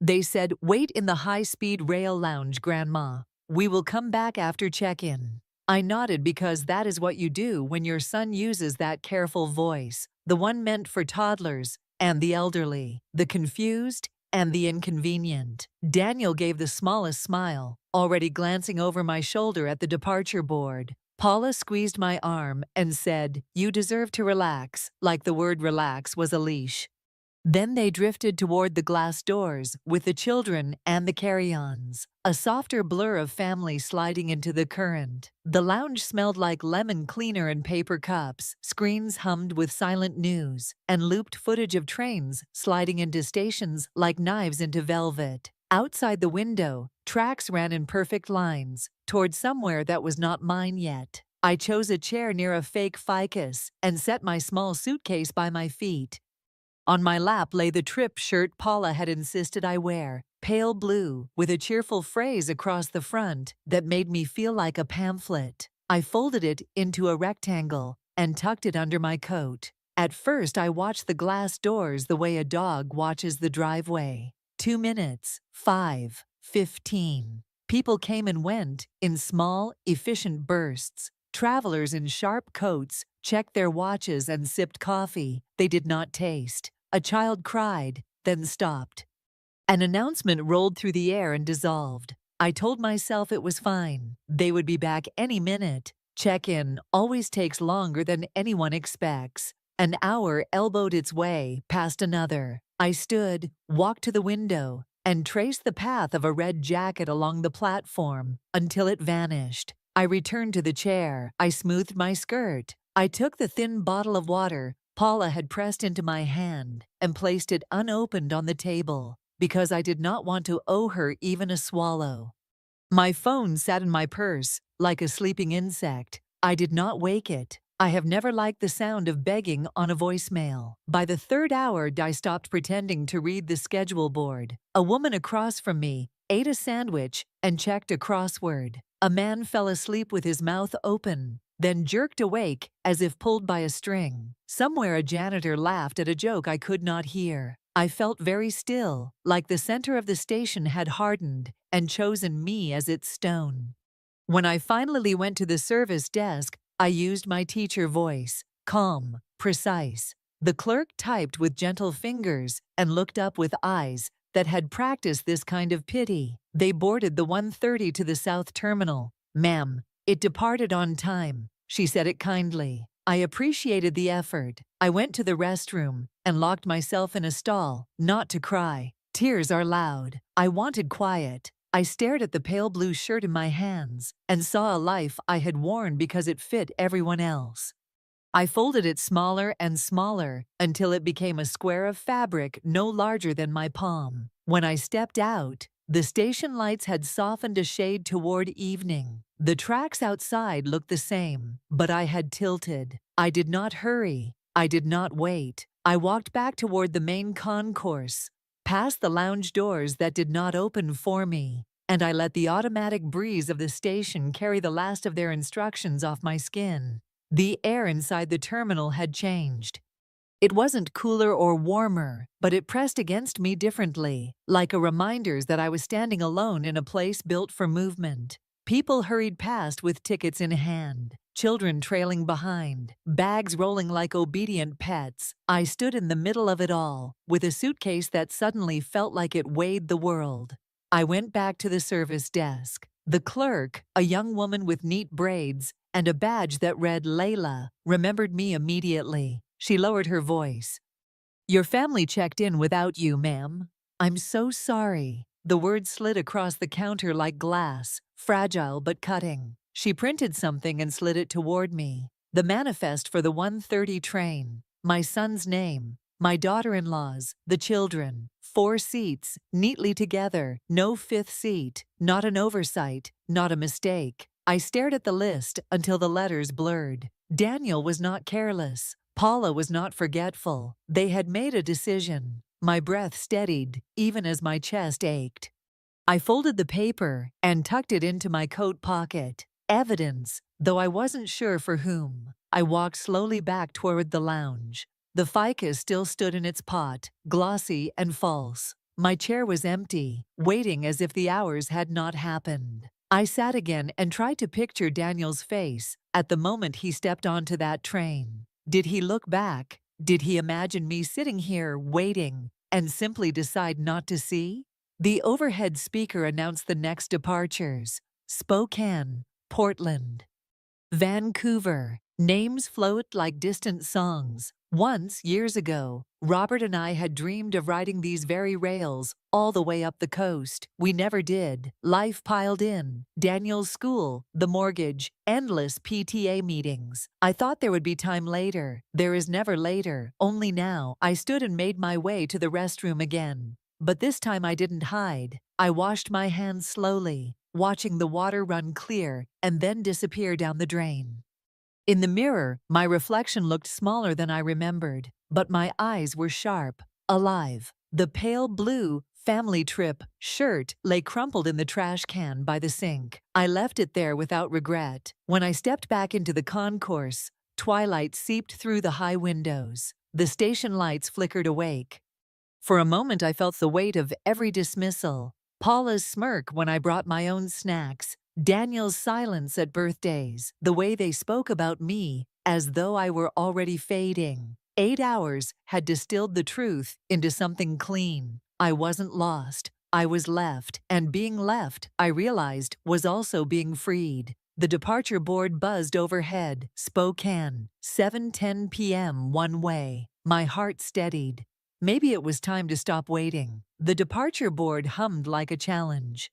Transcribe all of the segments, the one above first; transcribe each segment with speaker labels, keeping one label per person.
Speaker 1: They said, "Wait in the high-speed rail lounge, Grandma. We will come back after check-in." I nodded because that is what you do when your son uses that careful voice, the one meant for toddlers and the elderly, the confused and the inconvenient. Daniel gave the smallest smile, already glancing over my shoulder at the departure board. Paula squeezed my arm and said, "You deserve to relax," like the word relax was a leash. Then they drifted toward the glass doors with the children and the carry-ons, a softer blur of family sliding into the current. The lounge smelled like lemon cleaner and paper cups, screens hummed with silent news, and looped footage of trains sliding into stations like knives into velvet. Outside the window, tracks ran in perfect lines, toward somewhere that was not mine yet. I chose a chair near a fake ficus and set my small suitcase by my feet. On my lap lay the trip shirt Paula had insisted I wear, pale blue, with a cheerful phrase across the front that made me feel like a pamphlet. I folded it into a rectangle and tucked it under my coat. At first, I watched the glass doors the way a dog watches the driveway. 2 minutes, 5, 15. People came and went in small, efficient bursts. Travelers in sharp coats checked their watches and sipped coffee they did not taste. A child cried, then stopped. An announcement rolled through the air and dissolved. I told myself it was fine. They would be back any minute. Check-in always takes longer than anyone expects. An hour elbowed its way past another. I stood, walked to the window, and traced the path of a red jacket along the platform until it vanished. I returned to the chair. I smoothed my skirt. I took the thin bottle of water Paula had pressed into my hand and placed it unopened on the table because I did not want to owe her even a swallow. My phone sat in my purse like a sleeping insect. I did not wake it. I have never liked the sound of begging on a voicemail. By the third hour, I stopped pretending to read the schedule board. A woman across from me ate a sandwich and checked a crossword. A man fell asleep with his mouth open, then jerked awake as if pulled by a string. Somewhere a janitor laughed at a joke I could not hear. I felt very still, like the center of the station had hardened and chosen me as its stone. When I finally went to the service desk, I used my teacher voice, calm, precise. The clerk typed with gentle fingers and looked up with eyes that had practiced this kind of pity. They boarded the 1:30 to the South Terminal. "Ma'am, it departed on time," she said it kindly. I appreciated the effort. I went to the restroom and locked myself in a stall, not to cry. Tears are loud. I wanted quiet. I stared at the pale blue shirt in my hands and saw a life I had worn because it fit everyone else. I folded it smaller and smaller until it became a square of fabric no larger than my palm. When I stepped out, the station lights had softened a shade toward evening. The tracks outside looked the same, but I had tilted. I did not hurry. I did not wait. I walked back toward the main concourse, past the lounge doors that did not open for me, and I let the automatic breeze of the station carry the last of their instructions off my skin. The air inside the terminal had changed. It wasn't cooler or warmer, but it pressed against me differently, like a reminder that I was standing alone in a place built for movement. People hurried past with tickets in hand, children trailing behind, bags rolling like obedient pets. I stood in the middle of it all, with a suitcase that suddenly felt like it weighed the world. I went back to the service desk. The clerk, a young woman with neat braids and a badge that read Layla, remembered me immediately. She lowered her voice. "Your family checked in without you, ma'am." "I'm so sorry." The words slid across the counter like glass, fragile but cutting. She printed something and slid it toward me. The manifest for the 1:30 train. My son's name. My daughter-in-law's. The children. 4 seats, neatly together. No 5th seat. Not an oversight. Not a mistake. I stared at the list until the letters blurred. Daniel was not careless. Paula was not forgetful. They had made a decision. My breath steadied, even as my chest ached. I folded the paper and tucked it into my coat pocket. Evidence, though I wasn't sure for whom. I walked slowly back toward the lounge. The ficus still stood in its pot, glossy and false. My chair was empty, waiting as if the hours had not happened. I sat again and tried to picture Daniel's face at the moment he stepped onto that train. Did he look back? Did he imagine me sitting here, waiting, and simply decide not to see? The overhead speaker announced the next departures: Spokane, Portland, Vancouver. Names float like distant songs. Once, years ago, Robert and I had dreamed of riding these very rails all the way up the coast. We never did. Life piled in. Daniel's school, the mortgage, endless PTA meetings. I thought there would be time later. There is never later, only now. I stood and made my way to the restroom again. But this time I didn't hide. I washed my hands slowly, watching the water run clear and then disappear down the drain. In the mirror, my reflection looked smaller than I remembered, but my eyes were sharp, alive. The pale blue family trip shirt lay crumpled in the trash can by the sink. I left it there without regret. When I stepped back into the concourse, twilight seeped through the high windows. The station lights flickered awake. For a moment I felt the weight of every dismissal. Paula's smirk when I brought my own snacks, Daniel's silence at birthdays, the way they spoke about me as though I were already fading. 8 hours had distilled the truth into something clean. I wasn't lost. I was left, and being left, I realized, was also being freed. The departure board buzzed overhead. Spokane, 7:10 p.m. one way. My heart steadied. Maybe it was time to stop waiting. The departure board hummed like a challenge.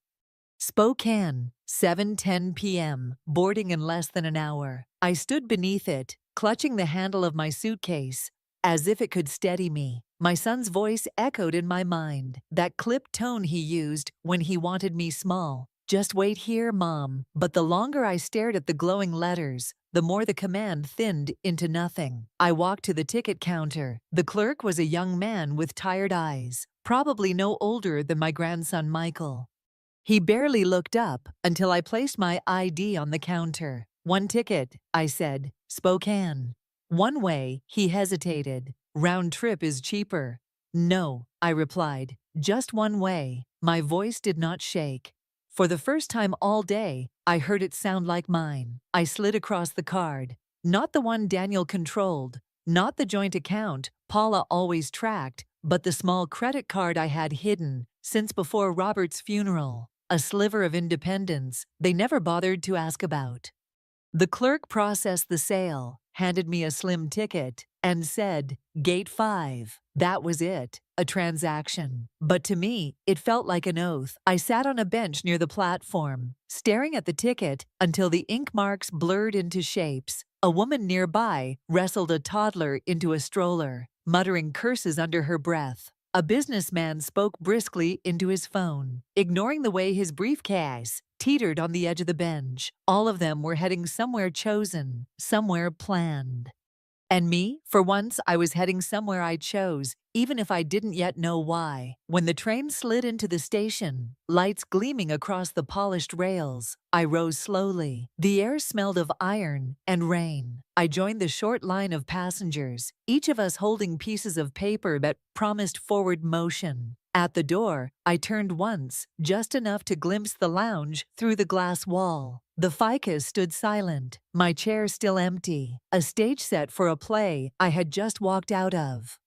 Speaker 1: Spokane, 7:10 p.m., boarding in less than an hour. I stood beneath it, clutching the handle of my suitcase, as if it could steady me. My son's voice echoed in my mind, that clipped tone he used when he wanted me small. Just wait here, Mom. But the longer I stared at the glowing letters, the more the command thinned into nothing. I walked to the ticket counter. The clerk was a young man with tired eyes, probably no older than my grandson Michael. He barely looked up until I placed my ID on the counter. "One ticket," I said. "Spokane." "One way," he hesitated. "Round trip is cheaper." "No," I replied. "Just one way." My voice did not shake. For the first time all day, I heard it sound like mine. I slid across the card. Not the one Daniel controlled, not the joint account Paula always tracked, but the small credit card I had hidden since before Robert's funeral. A sliver of independence they never bothered to ask about. The clerk processed the sale, handed me a slim ticket, and said, "Gate 5. That was it, a transaction. But to me, it felt like an oath. I sat on a bench near the platform, staring at the ticket until the ink marks blurred into shapes. A woman nearby wrestled a toddler into a stroller, muttering curses under her breath. A businessman spoke briskly into his phone, ignoring the way his briefcase teetered on the edge of the bench. All of them were heading somewhere chosen, somewhere planned. And me, for once, I was heading somewhere I chose, even if I didn't yet know why. When the train slid into the station, lights gleaming across the polished rails, I rose slowly. The air smelled of iron and rain. I joined the short line of passengers, each of us holding pieces of paper that promised forward motion. At the door, I turned once, just enough to glimpse the lounge through the glass wall. The ficus stood silent, my chair still empty, a stage set for a play I had just walked out of.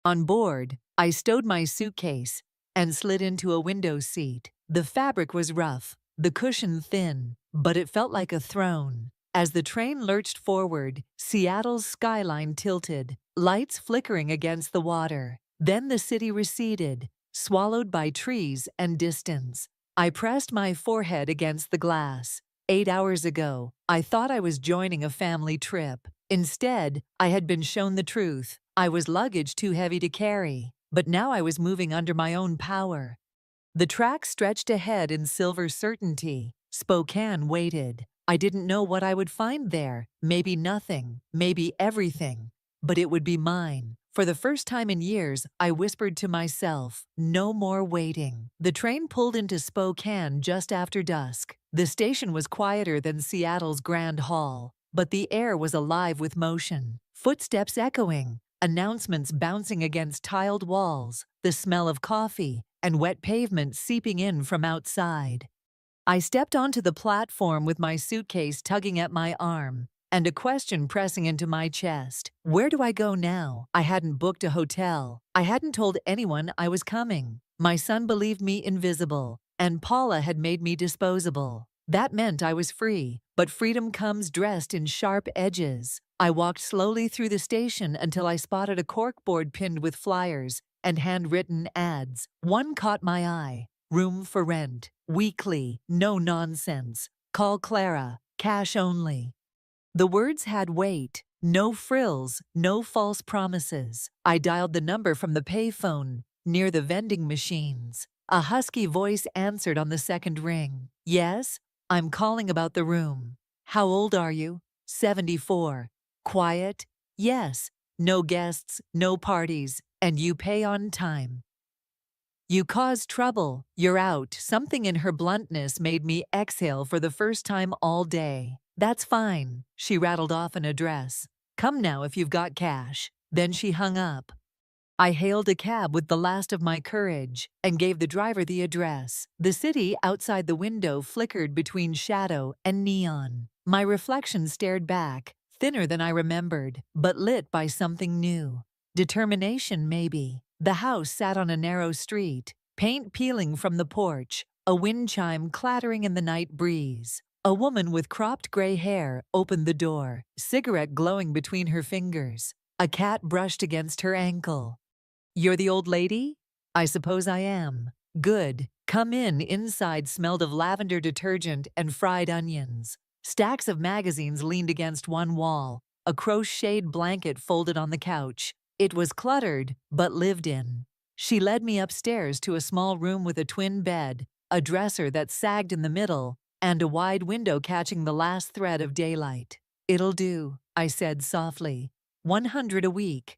Speaker 1: On board, I stowed my suitcase and slid into a window seat. The fabric was rough, the cushion thin, but it felt like a throne. As the train lurched forward, Seattle's skyline tilted, lights flickering against the water. Then the city receded, swallowed by trees and distance. I pressed my forehead against the glass. 8 hours ago, I thought I was joining a family trip. Instead, I had been shown the truth. I was luggage too heavy to carry. But now I was moving under my own power. The track stretched ahead in silver certainty. Spokane waited. I didn't know what I would find there. Maybe nothing, maybe everything. But it would be mine. For the first time in years, I whispered to myself, no more waiting. The train pulled into Spokane just after dusk. The station was quieter than Seattle's Grand Hall, but the air was alive with motion. Footsteps echoing, announcements bouncing against tiled walls, the smell of coffee and wet pavement seeping in from outside. I stepped onto the platform with my suitcase tugging at my arm, and a question pressing into my chest. Where do I go now? I hadn't booked a hotel. I hadn't told anyone I was coming. My son believed me invisible, and Paula had made me disposable. That meant I was free, but freedom comes dressed in sharp edges. I walked slowly through the station until I spotted a corkboard pinned with flyers and handwritten ads. One caught my eye. Room for rent. Weekly. No nonsense. Call Clara. Cash only. The words had weight. No frills. No false promises. I dialed the number from the payphone, near the vending machines. A husky voice answered on the second ring. Yes? I'm calling about the room. How old are you? 74. Quiet? Yes. No guests, no parties, and you pay on time. You cause trouble. You're out. Something in her bluntness made me exhale for the first time all day. That's fine. She rattled off an address. Come now if you've got cash. Then she hung up. I hailed a cab with the last of my courage and gave the driver the address. The city outside the window flickered between shadow and neon. My reflection stared back, thinner than I remembered, but lit by something new. Determination, maybe. The house sat on a narrow street, paint peeling from the porch, a wind chime clattering in the night breeze. A woman with cropped gray hair opened the door, cigarette glowing between her fingers. A cat brushed against her ankle. You're the old lady? I suppose I am. Good. Come in. Inside smelled of lavender detergent and fried onions. Stacks of magazines leaned against one wall, a crocheted blanket folded on the couch. It was cluttered, but lived in. She led me upstairs to a small room with a twin bed, a dresser that sagged in the middle, and a wide window catching the last thread of daylight. It'll do, I said softly. 100 a week.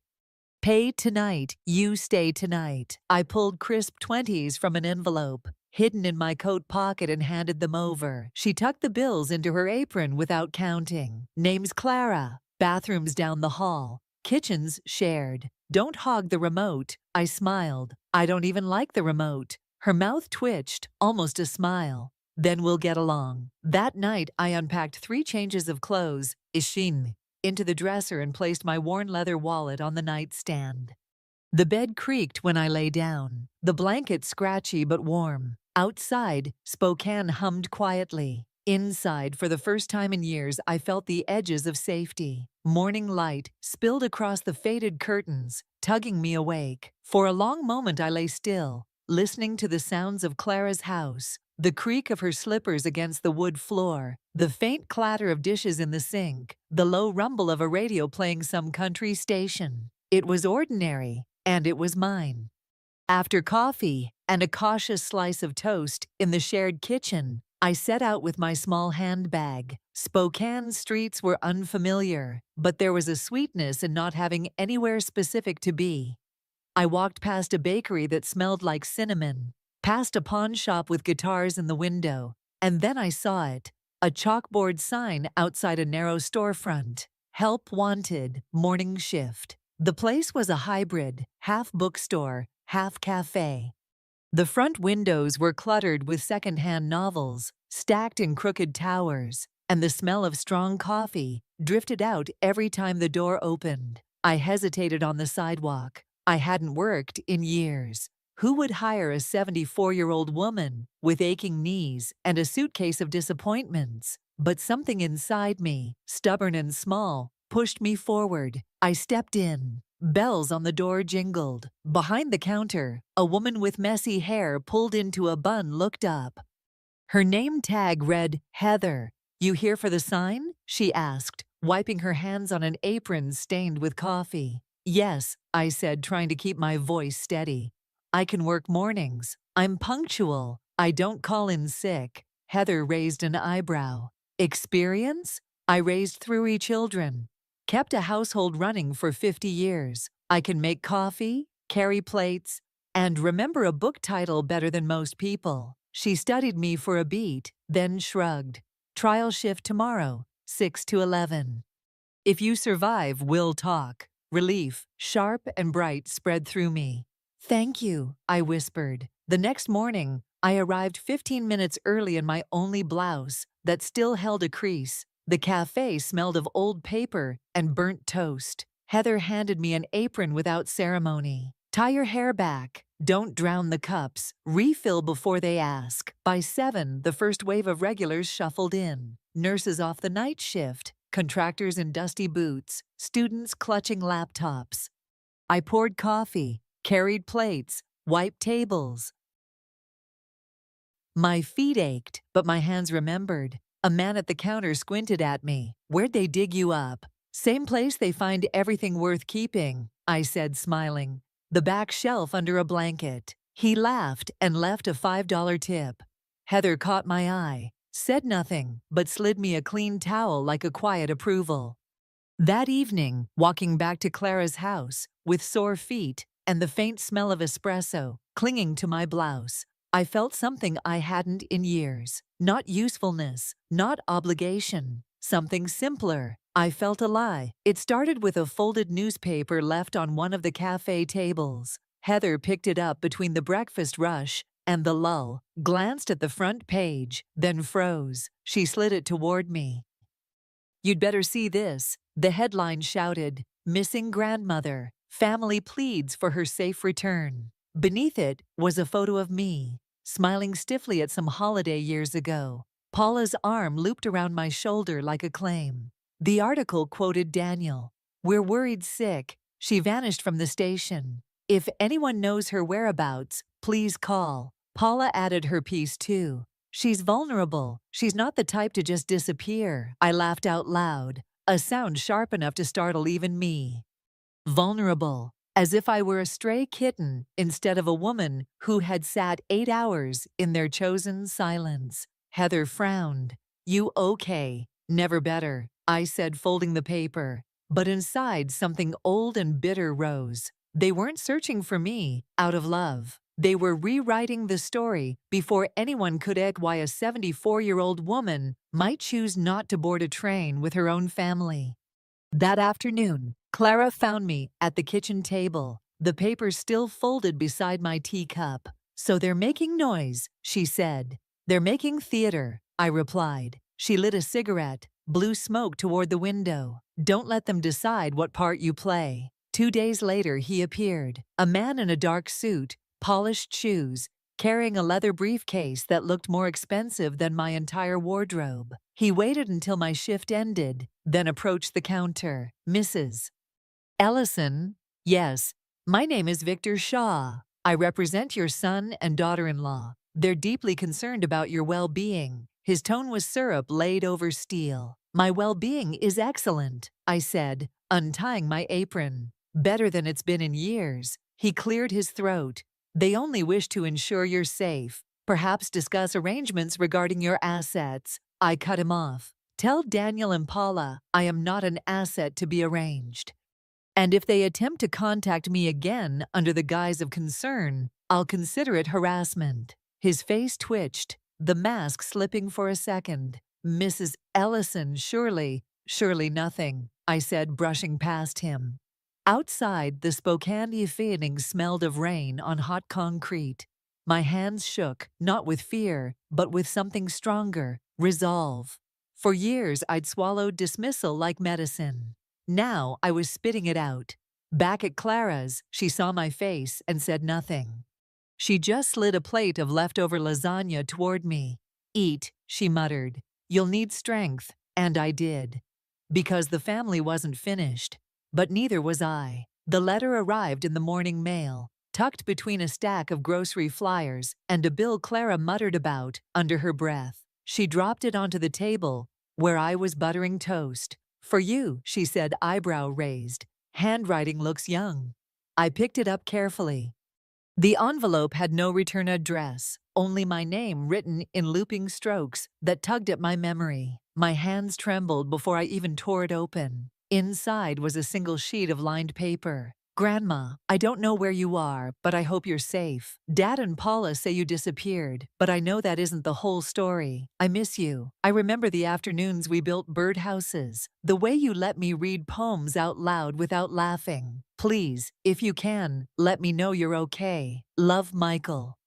Speaker 1: Pay tonight, you stay tonight. I pulled crisp 20s from an envelope, hidden in my coat pocket, and handed them over. She tucked the bills into her apron without counting. Name's Clara. Bathrooms down the hall. Kitchens shared. Don't hog the remote. I smiled. I don't even like the remote. Her mouth twitched, almost a smile. Then we'll get along. That night, I unpacked 3 changes of clothes, ishin, into the dresser and placed my worn leather wallet on the nightstand. The bed creaked when I lay down, the blanket scratchy but warm. Outside, Spokane hummed quietly. Inside, for the first time in years, I felt the edges of safety. Morning light spilled across the faded curtains, tugging me awake. For a long moment I lay still, listening to the sounds of Clara's house, the creak of her slippers against the wood floor, the faint clatter of dishes in the sink, the low rumble of a radio playing some country station. It was ordinary, and it was mine. After coffee and a cautious slice of toast in the shared kitchen, I set out with my small handbag. Spokane streets were unfamiliar, but there was a sweetness in not having anywhere specific to be. I walked past a bakery that smelled like cinnamon, past a pawn shop with guitars in the window, and then I saw it, a chalkboard sign outside a narrow storefront. Help wanted, morning shift. The place was a hybrid, half bookstore, half cafe. The front windows were cluttered with second-hand novels, stacked in crooked towers, and the smell of strong coffee drifted out every time the door opened. I hesitated on the sidewalk. I hadn't worked in years. Who would hire a 74-year-old woman with aching knees and a suitcase of disappointments? But something inside me, stubborn and small, pushed me forward. I stepped in. Bells on the door jingled. Behind the counter, a woman with messy hair pulled into a bun looked up. Her name tag read, Heather. You here for the sign? She asked, wiping her hands on an apron stained with coffee. Yes, I said, trying to keep my voice steady. I can work mornings. I'm punctual. I don't call in sick. Heather raised an eyebrow. Experience? I raised 3 children. Kept a household running for 50 years. I can make coffee, carry plates, and remember a book title better than most people. She studied me for a beat, then shrugged. Trial shift tomorrow, 6 to 11. If you survive, we'll talk. Relief, sharp and bright, spread through me. Thank you, I whispered. The next morning, I arrived 15 minutes early in my only blouse that still held a crease. The cafe smelled of old paper and burnt toast. Heather handed me an apron without ceremony. Tie your hair back. Don't drown the cups. Refill before they ask. By 7, the first wave of regulars shuffled in. Nurses off the night shift, contractors in dusty boots, students clutching laptops. I poured coffee, carried plates, wiped tables. My feet ached, but my hands remembered. A man at the counter squinted at me. "Where'd they dig you up?" "Same place they find everything worth keeping," I said, smiling. "The back shelf under a blanket." He laughed and left a $5 tip. Heather caught my eye, said nothing, but slid me a clean towel like a quiet approval. That evening, walking back to Clara's house, with sore feet and the faint smell of espresso clinging to my blouse, I felt something I hadn't in years. Not usefulness, not obligation, something simpler. I felt a lie. It started with a folded newspaper left on one of the cafe tables. Heather picked it up between the breakfast rush and the lull, glanced at the front page, then froze. She slid it toward me. "You'd better see this." The headline shouted, "Missing Grandmother. Family pleads for her safe return." Beneath it was a photo of me, smiling stiffly at some holiday years ago. Paula's arm looped around my shoulder like a claim. The article quoted Daniel. "We're worried sick. She vanished from the station. If anyone knows her whereabouts, please call." Paula added her piece too. "She's vulnerable. She's not the type to just disappear." I laughed out loud, a sound sharp enough to startle even me. Vulnerable, as if I were a stray kitten instead of a woman who had sat 8 hours in their chosen silence. Heather frowned. "You okay?" "Never better," I said, folding the paper. But inside, something old and bitter rose. They weren't searching for me out of love. They were rewriting the story before anyone could egg why a 74-year-old woman might choose not to board a train with her own family. That afternoon, Clara found me at the kitchen table, the paper still folded beside my teacup. "So they're making noise," she said. "They're making theater," I replied. She lit a cigarette, blew smoke toward the window. "Don't let them decide what part you play." 2 days later, he appeared, a man in a dark suit, polished shoes, carrying a leather briefcase that looked more expensive than my entire wardrobe. He waited until my shift ended, then approached the counter. "Mrs. Ellison?" "Yes. My name is Victor Shaw. I represent your son and daughter-in-law. They're deeply concerned about your well-being." His tone was syrup laid over steel. "My well-being is excellent," I said, untying my apron. "Better than it's been in years." He cleared his throat. "They only wish to ensure you're safe. Perhaps discuss arrangements regarding your assets." I cut him off. "Tell Daniel and Paula I am not an asset to be arranged. And if they attempt to contact me again under the guise of concern, I'll consider it harassment." His face twitched, the mask slipping for a second. "Mrs. Ellison, surely nothing," I said, brushing past him. Outside, the Spokane evening smelled of rain on hot concrete. My hands shook, not with fear, but with something stronger, resolve. For years, I'd swallowed dismissal like medicine. Now, I was spitting it out. Back at Clara's, she saw my face and said nothing. She just slid a plate of leftover lasagna toward me. "Eat," she muttered. "You'll need strength." And I did. Because the family wasn't finished. But neither was I. The letter arrived in the morning mail, tucked between a stack of grocery flyers and a bill Clara muttered about under her breath. She dropped it onto the table, where I was buttering toast. "For you," she said, eyebrow raised. "Handwriting looks young." I picked it up carefully. The envelope had no return address, only my name written in looping strokes that tugged at my memory. My hands trembled before I even tore it open. Inside was a single sheet of lined paper. "Grandma, I don't know where you are, but I hope you're safe. Dad and Paula say you disappeared, but I know that isn't the whole story. I miss you. I remember the afternoons we built birdhouses, the way you let me read poems out loud without laughing. Please, if you can, let me know you're okay. Love, Michael."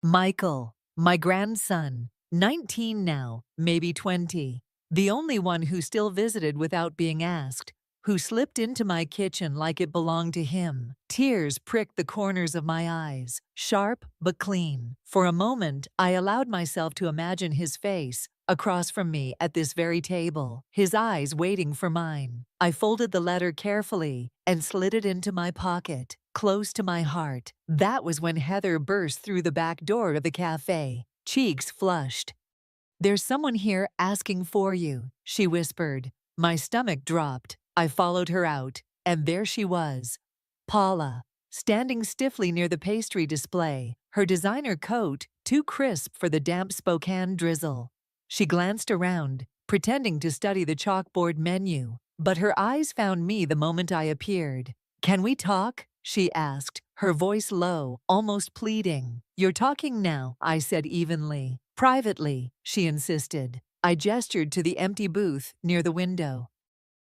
Speaker 1: Michael, my grandson, 19 now, maybe 20, the only one who still visited without being asked, who slipped into my kitchen like it belonged to him. Tears pricked the corners of my eyes, sharp but clean. For a moment, I allowed myself to imagine his face, across from me at this very table, his eyes waiting for mine. I folded the letter carefully and slid it into my pocket, close to my heart. That was when Heather burst through the back door of the cafe, cheeks flushed. "There's someone here asking for you," she whispered. My stomach dropped. I followed her out, and there she was, Paula, standing stiffly near the pastry display, her designer coat too crisp for the damp Spokane drizzle. She glanced around, pretending to study the chalkboard menu, but her eyes found me the moment I appeared. "Can we talk?" she asked, her voice low, almost pleading. "You're talking now," I said evenly. "Privately," she insisted. I gestured to the empty booth near the window.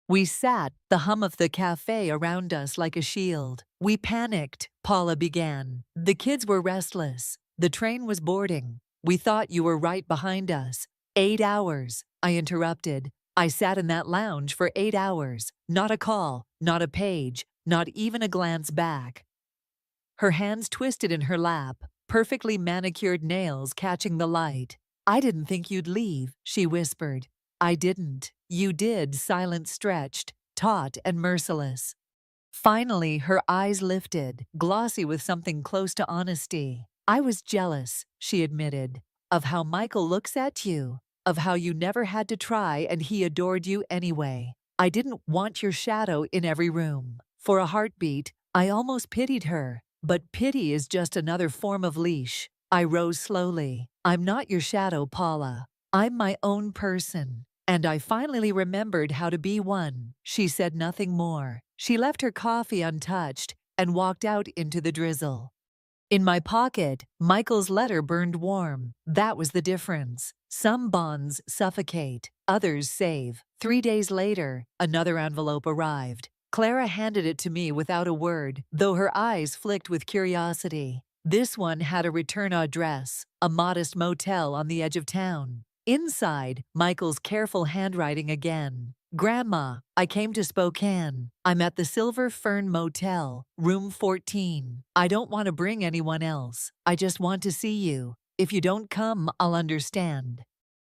Speaker 1: We sat, the hum of the cafe around us like a shield. "We panicked," Paula began. "The kids were restless. The train was boarding. We thought you were right behind us." 8 hours, I interrupted. "I sat in that lounge for 8 hours. Not a call, not a page, not even a glance back." Her hands twisted in her lap, perfectly manicured nails catching the light. "I didn't think you'd leave," she whispered. "I didn't. You did," silence stretched, taut and merciless. Finally, her eyes lifted, glossy with something close to honesty. "I was jealous," she admitted, "of how Michael looks at you, of how you never had to try and he adored you anyway. I didn't want your shadow in every room." For a heartbeat, I almost pitied her, but pity is just another form of leash. I rose slowly. "I'm not your shadow, Paula. I'm my own person. And I finally remembered how to be one." She said nothing more. She left her coffee untouched and walked out into the drizzle. In my pocket, Michael's letter burned warm. That was the difference. Some bonds suffocate, others save. 3 days later, another envelope arrived. Clara handed it to me without a word, though her eyes flicked with curiosity. This one had a return address, a modest motel on the edge of town. Inside, Michael's careful handwriting again. "Grandma, I came to Spokane. I'm at the Silver Fern Motel, room 14. I don't want to bring anyone else. I just want to see you. If you don't come, I'll understand."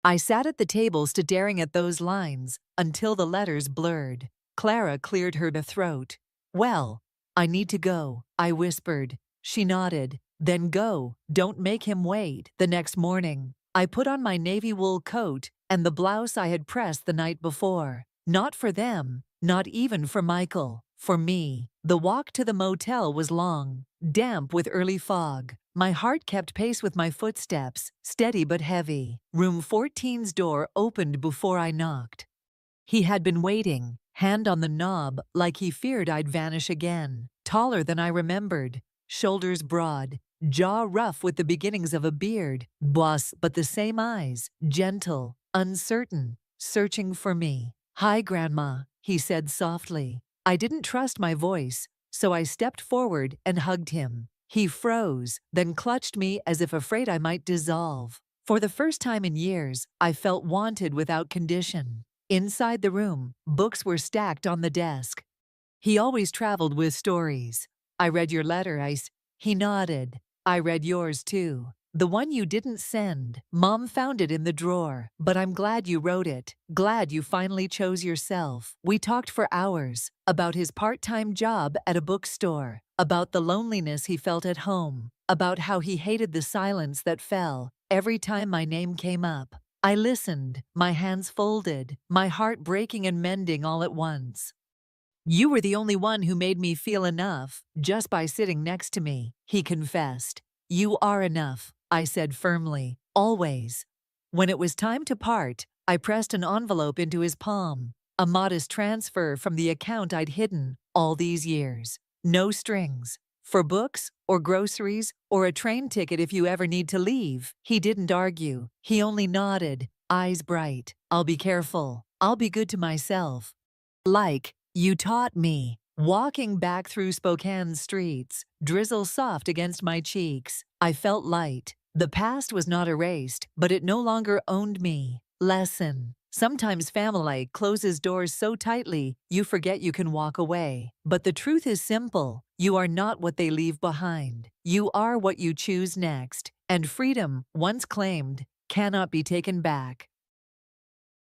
Speaker 1: I sat at the table staring at those lines until the letters blurred. Clara cleared her throat. "Well, I need to go," I whispered. She nodded. "Then go. Don't make him wait." The next morning, I put on my navy wool coat and the blouse I had pressed the night before. Not for them, not even for Michael, for me. The walk to the motel was long, damp with early fog. My heart kept pace with my footsteps, steady but heavy. Room 14's door opened before I knocked. He had been waiting, hand on the knob, like he feared I'd vanish again. Taller than I remembered, shoulders broad, jaw rough with the beginnings of a beard, boss, but the same eyes, gentle, uncertain, searching for me. "Hi, Grandma," he said softly. I didn't trust my voice, so I stepped forward and hugged him. He froze, then clutched me as if afraid I might dissolve. For the first time in years, I felt wanted without condition. Inside the room, books were stacked on the desk. "He always traveled with stories. I read your letter, He nodded. "I read yours too. The one you didn't send. Mom found it in the drawer, but I'm glad you wrote it. Glad you finally chose yourself." We talked for hours about his part-time job at a bookstore, about the loneliness he felt at home, about how he hated the silence that fell every time my name came up. I listened, my hands folded, my heart breaking and mending all at once. "You were the only one who made me feel enough, just by sitting next to me," he confessed. "You are enough," I said firmly, "always." When it was time to part, I pressed an envelope into his palm, a modest transfer from the account I'd hidden all these years. No strings. "For books, or groceries, or a train ticket if you ever need to leave." He didn't argue. He only nodded, eyes bright. "I'll be careful. I'll be good to myself. Like you taught me." Walking back through Spokane's streets, drizzle soft against my cheeks, I felt light. The past was not erased, but it no longer owned me. Lesson. Sometimes family closes doors so tightly you forget you can walk away. But the truth is simple. You are not what they leave behind. You are what you choose next. And freedom, once claimed, cannot be taken back.